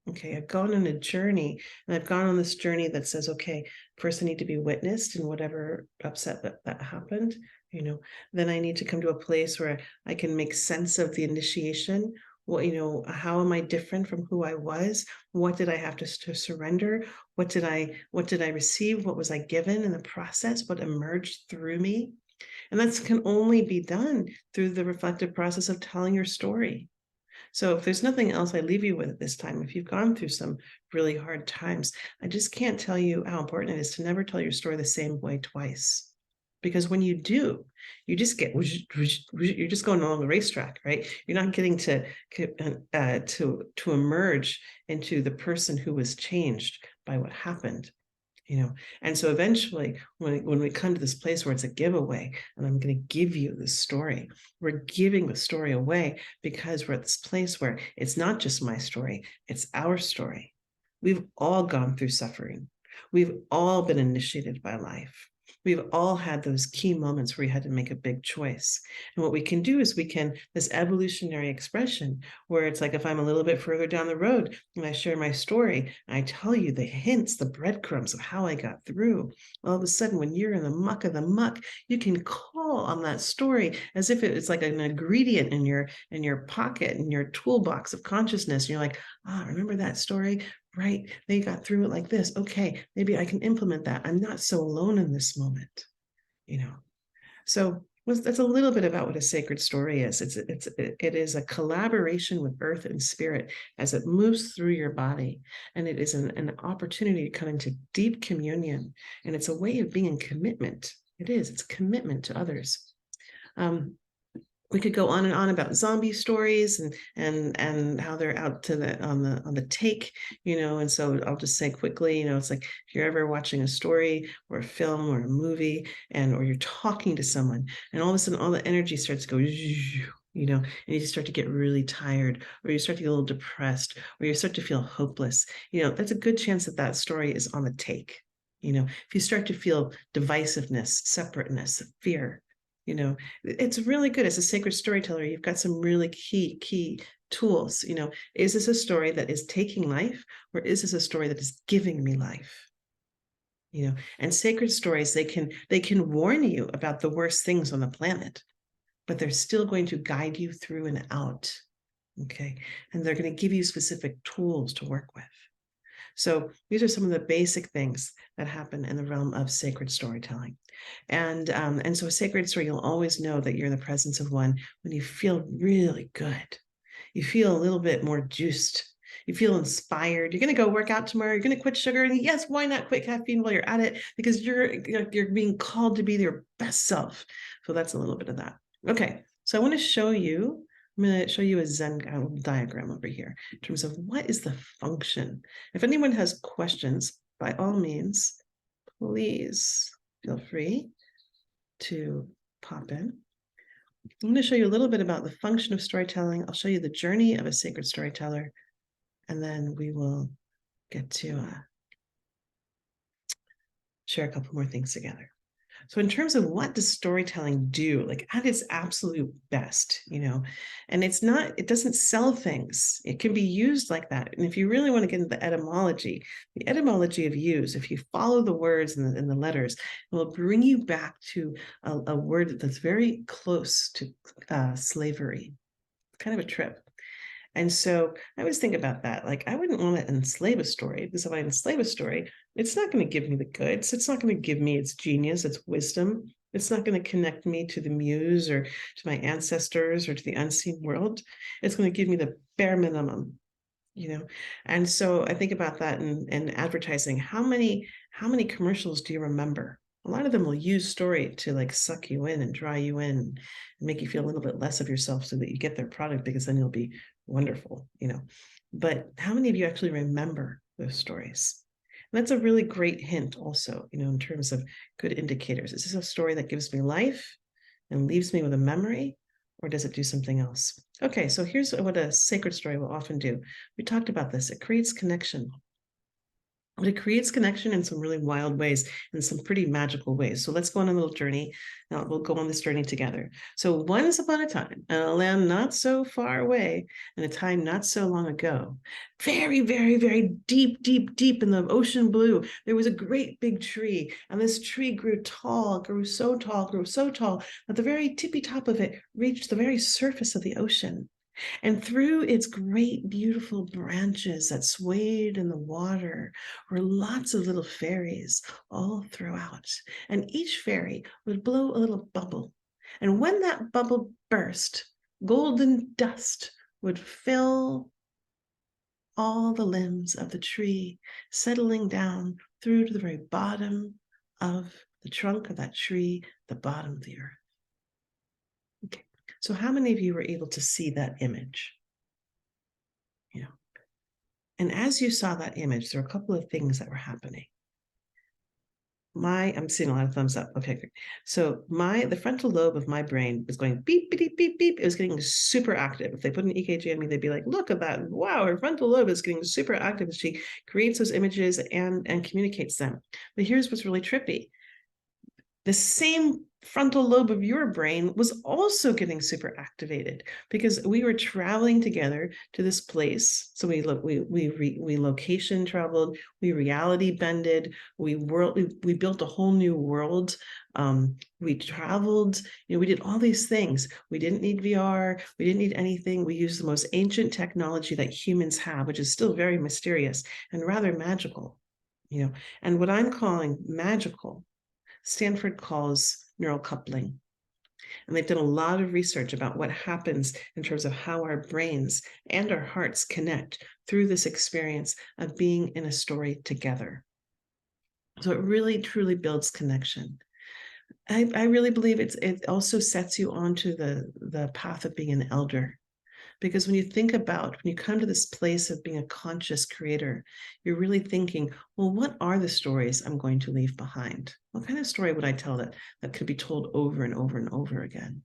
Okay, I've gone on a journey, and I've gone on this journey that says, okay, first I need to be witnessed in whatever upset that happened, then I need to come to a place where I can make sense of the initiation. How am I different from who I was? What did I have to surrender? What did I receive? What was I given in the process? What emerged through me? And that can only be done through the reflective process of telling your story. So if there's nothing else I leave you with at this time, if you've gone through some really hard times, I just can't tell you how important it is to never tell your story the same way twice. Because when you do, you just you're just going along the racetrack, right? You're not getting to emerge into the person who was changed by what happened. And so eventually when we come to this place where it's a giveaway, and I'm going to give you the story, we're giving the story away, because we're at this place where it's not just my story, it's our story. We've all gone through suffering. We've all been initiated by life. We've all had those key moments where we had to make a big choice. And what we can do is this evolutionary expression, where it's like, if I'm a little bit further down the road and I share my story, and I tell you the hints, the breadcrumbs of how I got through, all of a sudden, when you're in the muck of the muck, you can call on that story as if it's like an ingredient in your pocket, in your toolbox of consciousness. And you're like, remember that story? Right, they got through it like this. Okay, maybe I can implement that. I'm not so alone in this moment. So that's a little bit about what a sacred story is. It is a collaboration with earth and spirit as it moves through your body, and it is an opportunity to come into deep communion, and it's a way of being in commitment. It's commitment to others. We could go on and on about zombie stories and how they're out on the take, and so I'll just say quickly, it's like, if you're ever watching a story or a film or a movie, or you're talking to someone, and all of a sudden all the energy starts to go, and you just start to get really tired, or you start to get a little depressed, or you start to feel hopeless, that's a good chance that story is on the take. If you start to feel divisiveness, separateness, fear, it's really good. As a sacred storyteller, you've got some really key tools. Is this a story that is taking life, or is this a story that is giving me life? And sacred stories, they can warn you about the worst things on the planet, but they're still going to guide you through and out. Okay. And they're going to give you specific tools to work with. So these are some of the basic things that happen in the realm of sacred storytelling. And so a sacred story, you'll always know that you're in the presence of one when you feel really good. You feel a little bit more juiced. You feel inspired. You're going to go work out tomorrow. You're going to quit sugar. And yes, why not quit caffeine while you're at it? Because you're being called to be your best self. So that's a little bit of that. Okay. So I want to show you, I'm going to show you a Zen diagram over here in terms of what is the function. If anyone has questions, by all means, please feel free to pop in. I'm going to show you a little bit about the function of storytelling. I'll show you the journey of a sacred storyteller, and then we will get to share a couple more things together. So in terms of what does storytelling do, like at its absolute best, and it doesn't sell things. It can be used like that. And if you really want to get into the etymology of use, if you follow the words and the letters, it will bring you back to a word that's very close to slavery. Kind of a trip. And so I always think about that. Like, I wouldn't want to enslave a story, because if I enslave a story, it's not going to give me the goods. It's not going to give me its genius, its wisdom. It's not going to connect me to the muse or to my ancestors or to the unseen world. It's going to give me the bare minimum, And so I think about that in advertising. How many commercials do you remember? A lot of them will use story to like suck you in and draw you in and make you feel a little bit less of yourself so that you get their product, because then you'll be wonderful, But how many of you actually remember those stories? And that's a really great hint also, in terms of good indicators. Is this a story that gives me life and leaves me with a memory, or does it do something else? Okay, so here's what a sacred story will often do. We talked about this. It creates connection. But it creates connection in some really wild ways, in some pretty magical ways. So let's go on a little journey. Now we'll go on this journey together. So once upon a time, in a land not so far away, in a time not so long ago, very, very, very deep, deep, deep in the ocean blue, there was a great big tree. And this tree grew tall, grew so tall, that the very tippy top of it reached the very surface of the ocean. And through its great, beautiful branches that swayed in the water were lots of little fairies all throughout. And each fairy would blow a little bubble. And when that bubble burst, golden dust would fill all the limbs of the tree, settling down through to the very bottom of the trunk of that tree, the bottom of the earth. Okay. So how many of you were able to see that image? And as you saw that image, there were a couple of things that were happening. I'm seeing a lot of thumbs up. Okay, great. So the frontal lobe of my brain was going beep, beep, beep, beep. It was getting super active. If they put an EKG on me, they'd be like, look at that. Wow, her frontal lobe is getting super active as she creates those images and communicates them. But here's what's really trippy. The same frontal lobe of your brain was also getting super activated, because we were traveling together to this place. So we location traveled, we reality bended, we built a whole new world. We traveled, we did all these things. We didn't need VR, we didn't need anything. We used the most ancient technology that humans have, which is still very mysterious and rather magical, and what I'm calling magical, Stanford calls neural coupling. And they've done a lot of research about what happens in terms of how our brains and our hearts connect through this experience of being in a story together. So it really, truly builds connection. I really believe it also sets you onto the path of being an elder. Because when you come to this place of being a conscious creator, you're really thinking, well, what are the stories I'm going to leave behind? What kind of story would I tell that could be told over and over and over again?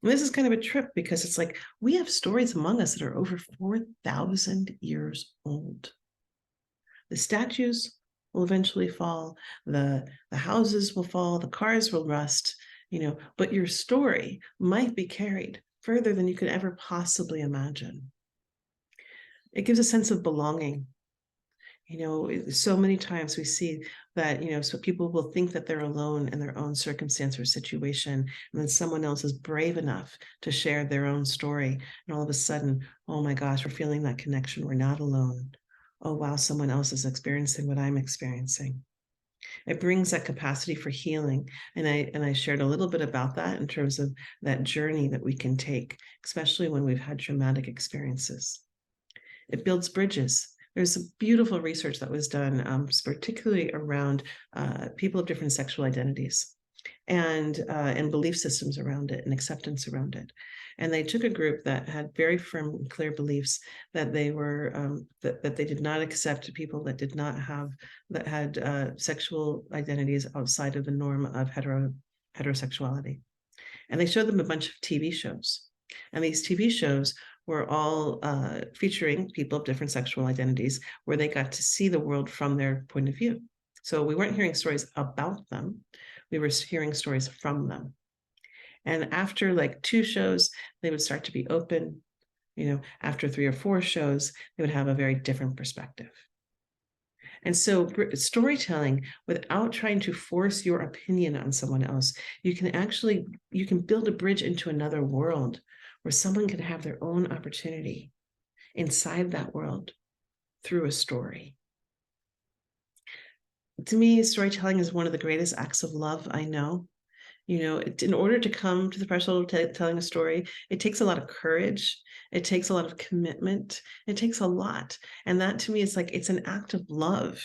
And this is kind of a trip, because it's like we have stories among us that are over 4,000 years old. The statues will eventually fall, the houses will fall, the cars will rust, but your story might be carried further than you could ever possibly imagine. It gives a sense of belonging. So many times we see that, so people will think that they're alone in their own circumstance or situation, and then someone else is brave enough to share their own story. And all of a sudden, oh my gosh, we're feeling that connection. We're not alone. Oh, wow, someone else is experiencing what I'm experiencing. It brings that capacity for healing. And I shared a little bit about that in terms of that journey that we can take, especially when we've had traumatic experiences. It builds bridges. There's some beautiful research that was done, particularly around people of different sexual identities and belief systems around it and acceptance around it. And they took a group that had very firm and clear beliefs that they were that they did not accept people that did not have that had sexual identities outside of the norm of heterosexuality. And they showed them a bunch of TV shows. And these TV shows were all featuring people of different sexual identities, where they got to see the world from their point of view. So we weren't hearing stories about them, we were hearing stories from them. And after like 2 shows, they would start to be open. After 3 or 4 shows, they would have a very different perspective. And so storytelling, without trying to force your opinion on someone else, you can build a bridge into another world where someone can have their own opportunity inside that world through a story. To me, storytelling is one of the greatest acts of love I know. In order to come to the threshold of telling a story, it takes a lot of courage. It takes a lot of commitment. It takes a lot. And that to me is like, it's an act of love.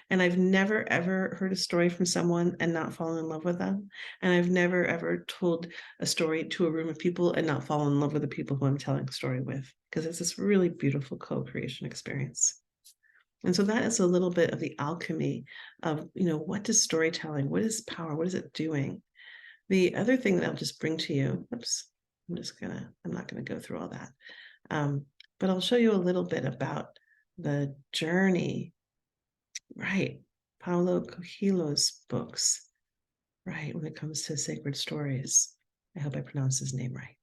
And I've never, ever heard a story from someone and not fallen in love with them. And I've never, ever told a story to a room of people and not fallen in love with the people who I'm telling the story with, because it's this really beautiful co-creation experience. And so that is a little bit of the alchemy of, what is storytelling? What is power? What is it doing? The other thing that I'll just bring to you, I'm not gonna go through all that. But I'll show you a little bit about the journey, right? Paulo Coelho's books, right? When it comes to sacred stories. I hope I pronounced his name right.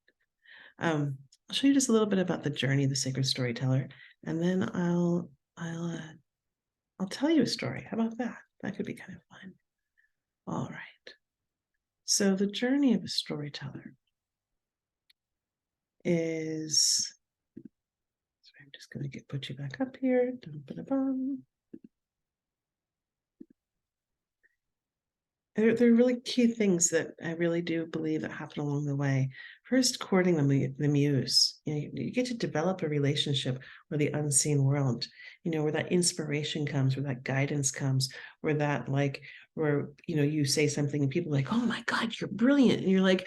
I'll show you just a little bit about the journey of the sacred storyteller, and then I'll tell you a story. How about that? That could be kind of fun. All right. So the journey of a storyteller is, so I'm just going to put you back up here. There are really key things that I really do believe that happen along the way. First, courting the muse. You get to develop a relationship with the unseen world, where that inspiration comes, where that guidance comes, where you say something and people are like, oh my God, you're brilliant. And you're like,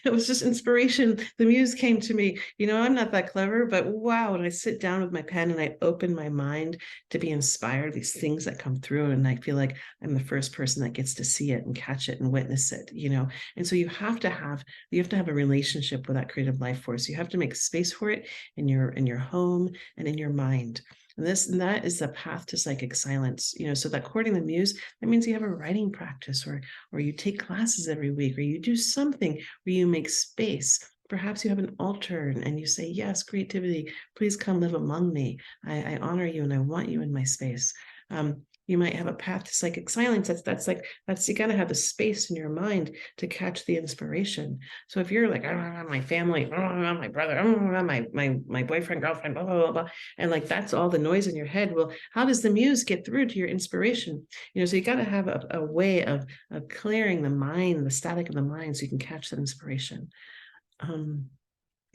it was just inspiration. The muse came to me. I'm not that clever, but wow. And I sit down with my pen and I open my mind to be inspired, these things that come through. And I feel like I'm the first person that gets to see it and catch it and witness it, And so you have to have a relationship with that creative life force. You have to make space for it in your home and in your mind. And that is the path to psychic silence. So that courting the muse, that means you have a writing practice, or you take classes every week, or you do something where you make space. Perhaps you have an altar and you say, yes, creativity, please come live among me. I honor you and I want you in my space. You might have a path to psychic silence. That's you got to have the space in your mind to catch the inspiration. So if you're like, my family, my brother, my boyfriend, girlfriend, blah, blah, blah, blah, and like that's all the noise in your head. Well, how does the muse get through to your inspiration? So you got to have a way of clearing the mind, the static of the mind, so you can catch that inspiration.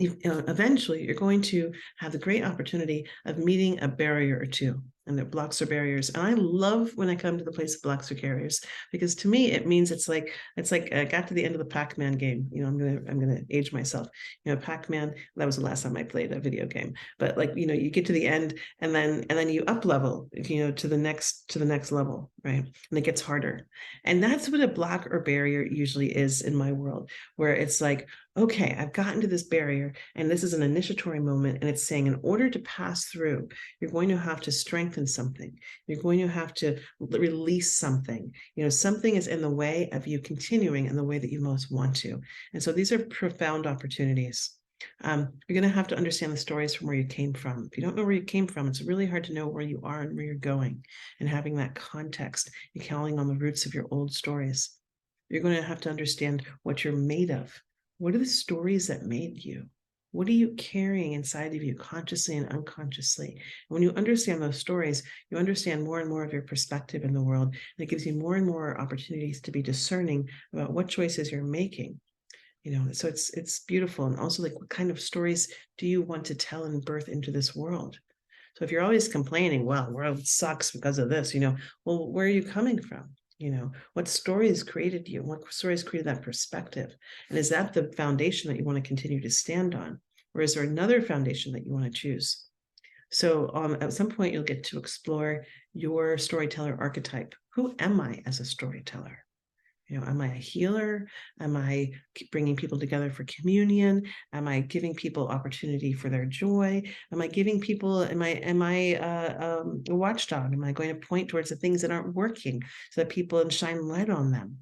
Eventually you're going to have the great opportunity of meeting a barrier or two, and the blocks or barriers. And I love when I come to the place of blocks or barriers, because to me it means it's like I got to the end of the Pac-Man game. I'm gonna age myself. Pac-Man, that was the last time I played a video game. But you get to the end, and then you up level, to the next level, right? And it gets harder. And that's what a block or barrier usually is in my world, where it's like, okay, I've gotten to this barrier, and this is an initiatory moment, and it's saying in order to pass through, you're going to have to strengthen something. You're going to have to release something. Something is in the way of you continuing in the way that you most want to. And so these are profound opportunities. You're going to have to understand the stories from where you came from. If you don't know where you came from, it's really hard to know where you are and where you're going. And having that context, you're calling on the roots of your old stories. You're going to have to understand what you're made of. What are the stories that made you? What are you carrying inside of you, consciously and unconsciously? And when you understand those stories, you understand more and more of your perspective in the world. And it gives you more and more opportunities to be discerning about what choices you're making. So it's beautiful. And also, like, what kind of stories do you want to tell and birth into this world? So if you're always complaining, well, world sucks because of this, well, where are you coming from? What stories created you? What stories created that perspective? And is that the foundation that you want to continue to stand on? Or is there another foundation that you want to choose? So at some point, you'll get to explore your storyteller archetype. Who am I as a storyteller? Am I a healer? Am I bringing people together for communion? Am I giving people opportunity for their joy? Am I giving people, am I a watchdog? Am I going to point towards the things that aren't working so that people and shine light on them?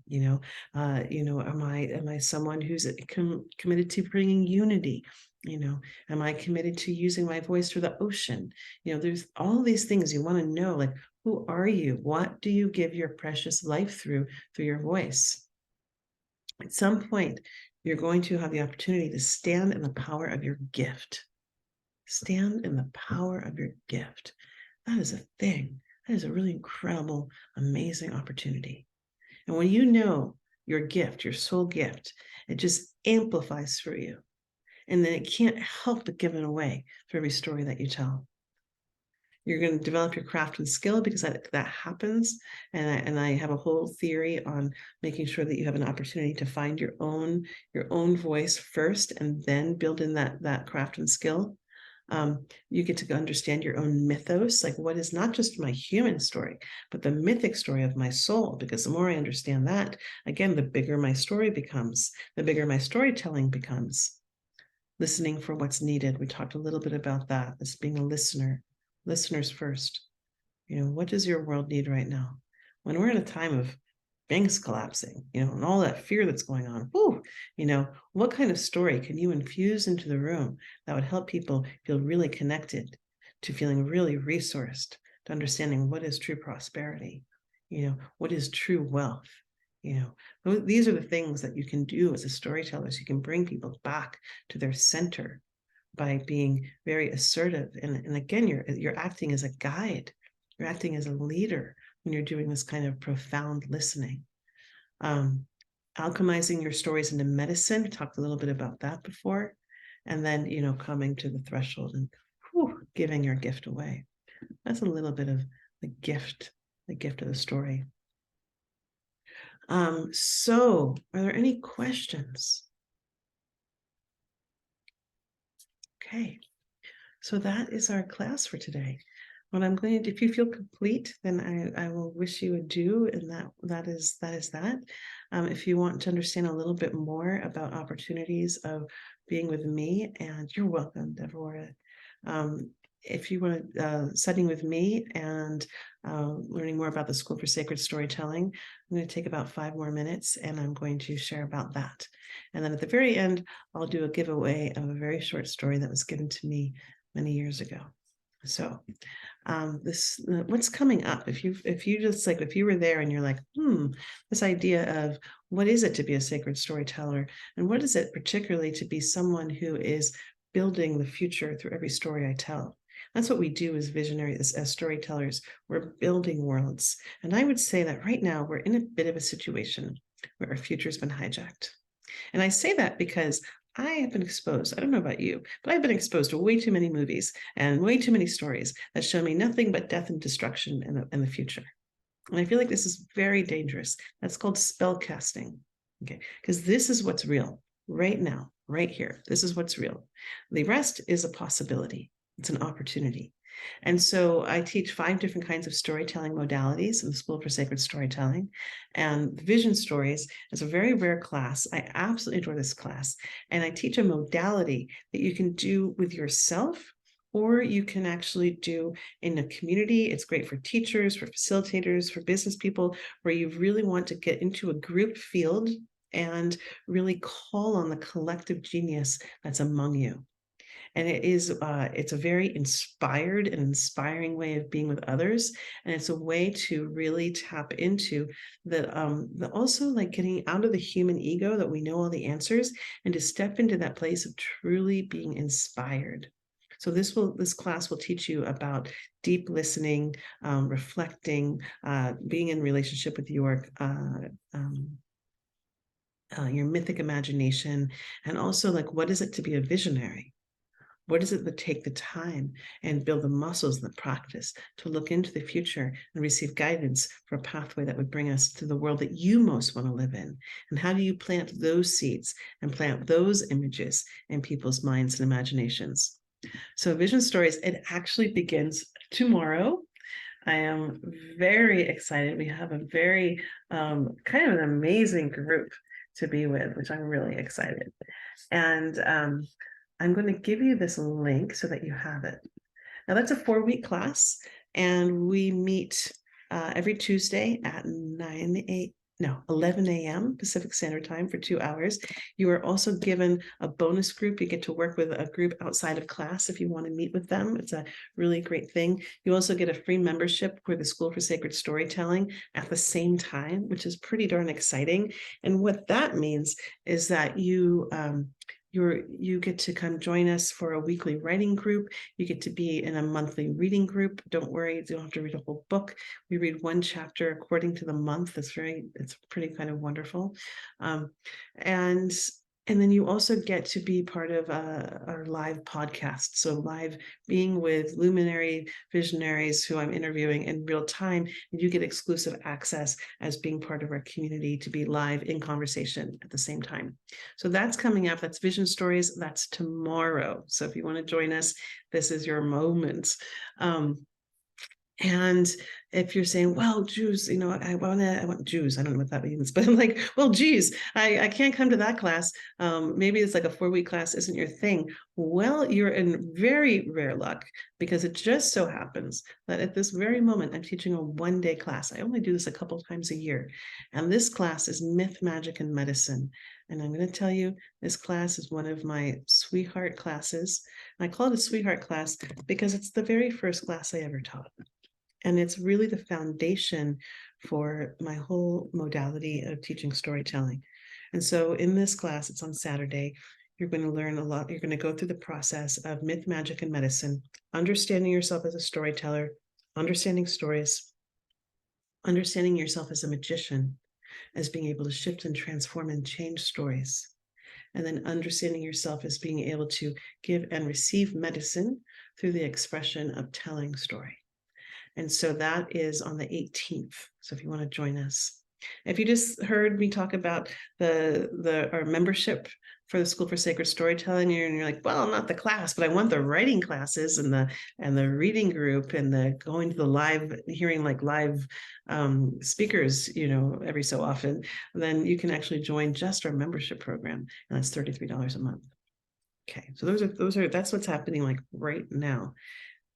Am I someone who's committed to bringing unity? Am I committed to using my voice for the ocean? There's all these things you want to know, like, who are you? What do you give your precious life through your voice? At some point, you're going to have the opportunity to stand in the power of your gift. Stand in the power of your gift. That is a thing. That is a really incredible, amazing opportunity. And when you know your gift, your soul gift, it just amplifies for you. And then it can't help but give it away for every story that you tell. You're going to develop your craft and skill, because that happens. And I have a whole theory on making sure that you have an opportunity to find your own voice first, and then build in that craft and skill. You get to understand your own mythos, like what is not just my human story, but the mythic story of my soul. Because the more I understand that, again, the bigger my story becomes, the bigger my storytelling becomes. Listening for what's needed. We talked a little bit about that, as being a listener. Listeners first. What does your world need right now? When we're in a time of banks collapsing, and all that fear that's going on, what kind of story can you infuse into the room that would help people feel really connected, to feeling really resourced, to understanding what is true prosperity, what is true wealth? These are the things that you can do as a storyteller. So you can bring people back to their center by being very assertive. And again, you're acting as a guide. You're acting as a leader when you're doing this kind of profound listening. Alchemizing your stories into medicine. We talked a little bit about that before. And then, coming to the threshold and giving your gift away. That's a little bit of the gift of the story. So are there any questions? Okay, so that is our class for today. What I'm going to, if you feel complete, then I will wish you adieu, and that is that. If you want to understand a little bit more about opportunities of being with me, and you're welcome, Deborah. If you want studying with me and learning more about the School for Sacred Storytelling, I'm going to take about 5 more minutes, and I'm going to share about that. And then at the very end, I'll do a giveaway of a very short story that was given to me many years ago. So what's coming up, if you just, like, if you were there and you're like, this idea of what is it to be a sacred storyteller, and what is it particularly to be someone who is building the future through every story I tell. That's what we do as visionaries, as storytellers. We're building worlds. And I would say that right now we're in a bit of a situation where our future's been hijacked. And I say that because I have been exposed, I don't know about you, but I've been exposed to way too many movies and way too many stories that show me nothing but death and destruction in the future. And I feel like this is very dangerous. That's called spell casting. Okay, because this is what's real right now, right here. This is what's real. The rest is a possibility. It's an opportunity. And so I teach 5 different kinds of storytelling modalities in the School for Sacred Storytelling. And Vision Stories is a very rare class. I absolutely adore this class. And I teach a modality that you can do with yourself, or you can actually do in a community. It's great for teachers, for facilitators, for business people, where you really want to get into a group field and really call on the collective genius that's among you. And it's a very inspired and inspiring way of being with others, and it's a way to really tap into the also like getting out of the human ego that we know all the answers, and to step into that place of truly being inspired. So this class will teach you about deep listening, reflecting, being in relationship with your mythic imagination, and also like what is it to be a visionary? What is it that take the time and build the muscles and the practice to look into the future and receive guidance for a pathway that would bring us to the world that you most want to live in? And how do you plant those seeds and plant those images in people's minds and imaginations? So Vision Stories, it actually begins tomorrow. I am very excited. We have a very kind of an amazing group to be with, which I'm really excited. And I'm going to give you this link so that you have it. Now, that's a 4-week class, and we meet every Tuesday at 11 a.m. Pacific Standard Time for 2 hours. You are also given a bonus group. You get to work with a group outside of class if you want to meet with them. It's a really great thing. You also get a free membership for the School for Sacred Storytelling at the same time, which is pretty darn exciting. And what that means is that you get to come join us for a weekly writing group. You get to be in a monthly reading group. Don't worry, you don't have to read a whole book. We read one chapter according to the month. It's pretty kind of wonderful. Um, and and then you also get to be part of our live podcast. So live being with luminary visionaries who I'm interviewing in real time, and you get exclusive access as being part of our community to be live in conversation at the same time. So that's coming up. That's Vision Stories. That's tomorrow. So if you want to join us, this is your moment. And if you're saying, well, Jews, I want Jews, I don't know what that means, but I'm like, well, geez, I can't come to that class. Maybe it's like a 4-week class isn't your thing. Well, you're in very rare luck, because it just so happens that at this very moment, I'm teaching a 1-day class. I only do this a couple times a year. And this class is Myth, Magic, and Medicine. And I'm going to tell you, this class is one of my sweetheart classes. And I call it a sweetheart class because it's the very first class I ever taught. And it's really the foundation for my whole modality of teaching storytelling. And so in this class, it's on Saturday, you're going to learn a lot. You're going to go through the process of myth, magic, and medicine, understanding yourself as a storyteller, understanding stories, understanding yourself as a magician, as being able to shift and transform and change stories, and then understanding yourself as being able to give and receive medicine through the expression of telling story. And so that is on the 18th. So if you want to join us. If you just heard me talk about our membership for the School for Sacred Storytelling, and you're like, well, not the class, but I want the writing classes and the reading group and the going to the live, hearing like live speakers, every so often, then you can actually join just our membership program, and that's $33 a month. Okay, so that's what's happening like right now.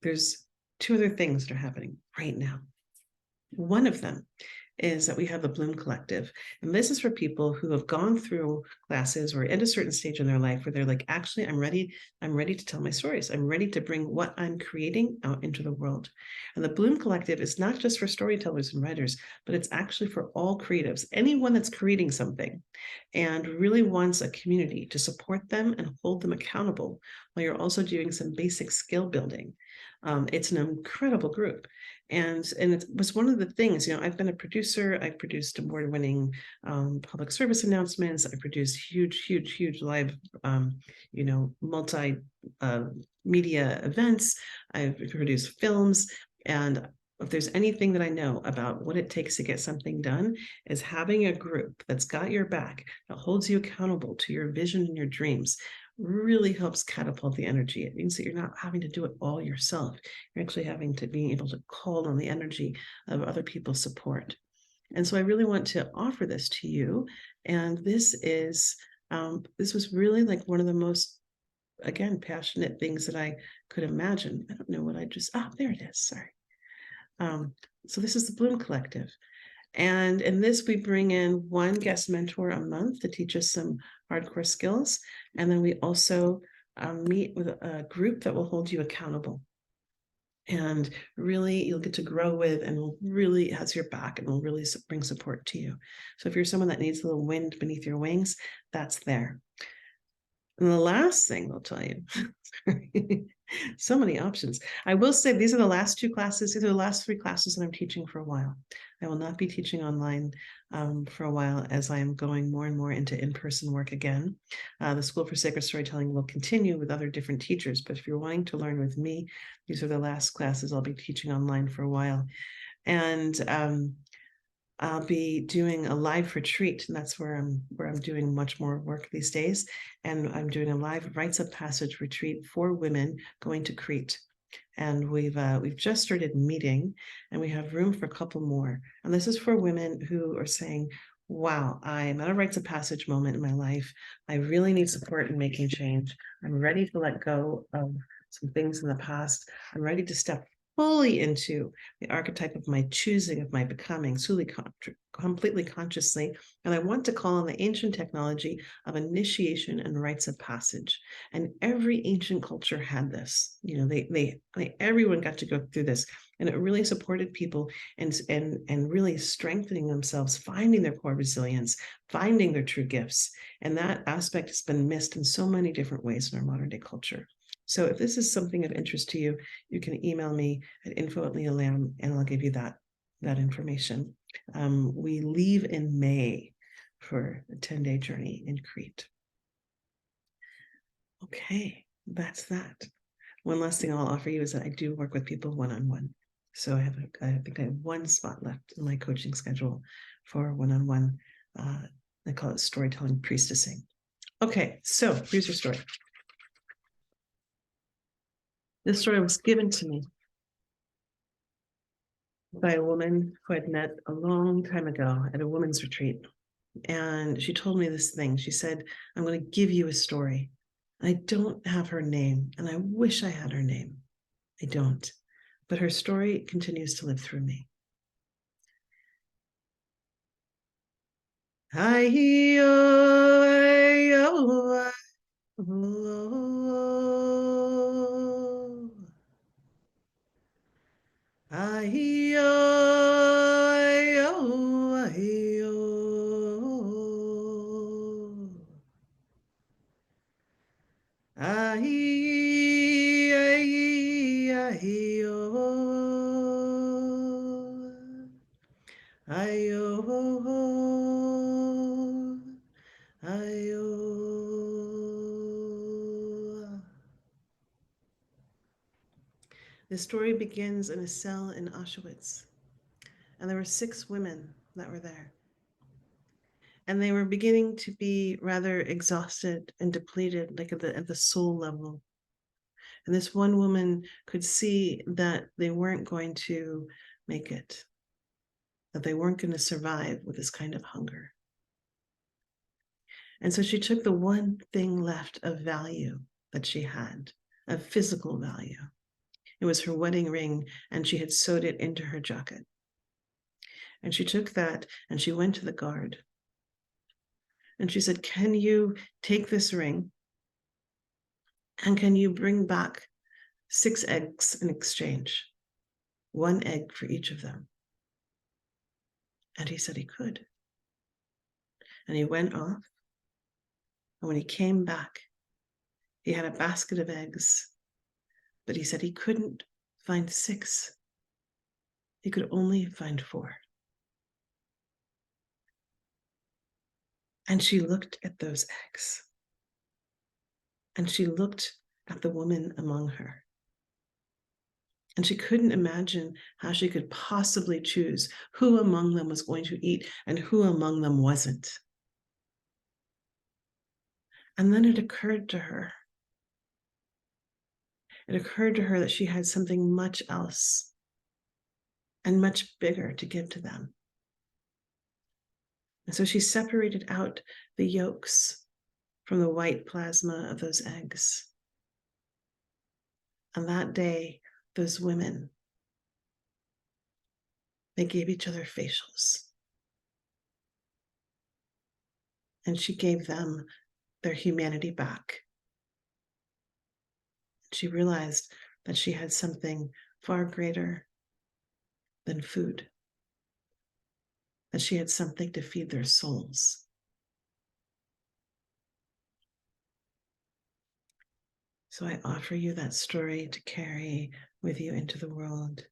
There's 2 other things that are happening right now. One of them is that we have the Bloom Collective. And this is for people who have gone through classes or at a certain stage in their life where they're like, actually, I'm ready to tell my stories. I'm ready to bring what I'm creating out into the world. And the Bloom Collective is not just for storytellers and writers, but it's actually for all creatives, anyone that's creating something and really wants a community to support them and hold them accountable while you're also doing some basic skill building. It's an incredible group. And it was one of the things, I've been a producer. I've produced award-winning public service announcements. I produced huge live, multi media events. I've produced films. And if there's anything that I know about what it takes to get something done, is having a group that's got your back, that holds you accountable to your vision and your dreams, really helps catapult the energy. It means that you're not having to do it all yourself. You're actually having to be able to call on the energy of other people's support. And so I really want to offer this to you. And this was really like one of the most, again, passionate things that I could imagine. I don't know what there it is. Sorry. So this is the Bloom Collective. And in this, we bring in one guest mentor a month to teach us some hardcore skills. And then we also meet with a group that will hold you accountable. And really, you'll get to grow with and will really has your back and will really bring support to you. So if you're someone that needs a little wind beneath your wings, that's there. And the last thing they'll tell you, so many options. I will say these are the last 2 classes. These are the last 3 classes that I'm teaching for a while. I will not be teaching online for a while as I am going more and more into in-person work again. The School for Sacred Storytelling will continue with other different teachers, but if you're wanting to learn with me, these are the last classes I'll be teaching online for a while. And I'll be doing a live retreat, and that's where I'm doing much more work these days. And I'm doing a live rites of passage retreat for women going to Crete. And we've just started meeting, and we have room for a couple more. And this is for women who are saying, wow, I'm at a rites of passage moment in my life. I really need support in making change. I'm ready to let go of some things in the past. I'm ready to step fully into the archetype of my choosing, of my becoming, completely consciously. And I want to call on the ancient technology of initiation and rites of passage. And every ancient culture had this. You know, everyone got to go through this, and it really supported people and really strengthening themselves, finding their core resilience, finding their true gifts. And that aspect has been missed in so many different ways in our modern day culture. So if this is something of interest to you, you can email me at info@lealam, and I'll give you that information. We leave in May for a 10-day journey in Crete. Okay, that's that. One last thing I'll offer you is that I do work with people one-on-one. So I think I have 1 spot left in my coaching schedule for one-on-one. I call it storytelling priestessing. Okay, so here's your story. This story was given to me by a woman who I'd met a long time ago at a women's retreat. And she told me this thing. She said, I'm going to give you a story. I don't have her name, and I wish I had her name. I don't. But her story continues to live through me. The story begins in a cell in Auschwitz, and there were 6 women that were there. And they were beginning to be rather exhausted and depleted, like at the soul level. And this one woman could see that they weren't going to make it, that they weren't going to survive with this kind of hunger. And so she took the one thing left of value that she had, of physical value. It was her wedding ring, and she had sewed it into her jacket. And she took that and she went to the guard. And she said, can you take this ring, and can you bring back 6 eggs in exchange? 1 egg for each of them. And he said he could. And he went off. And when he came back, he had a basket of eggs, but he said he couldn't find 6. He could only find 4. And she looked at those eggs. And she looked at the woman among her. And she couldn't imagine how she could possibly choose who among them was going to eat and who among them wasn't. And then it occurred to her. It occurred to her that she had something much else and much bigger to give to them. And so she separated out the yolks from the white plasma of those eggs. And that day, those women, they gave each other facials. and she gave them their humanity back. She realized that she had something far greater than food, that she had something to feed their souls. So I offer you that story to carry with you into the world.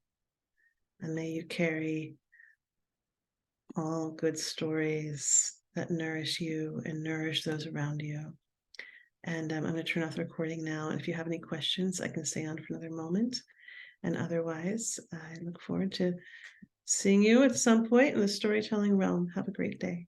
And may you carry all good stories that nourish you and nourish those around you. And I'm going to turn off the recording now. And if you have any questions, I can stay on for another moment. And otherwise, I look forward to seeing you at some point in the storytelling realm. Have a great day.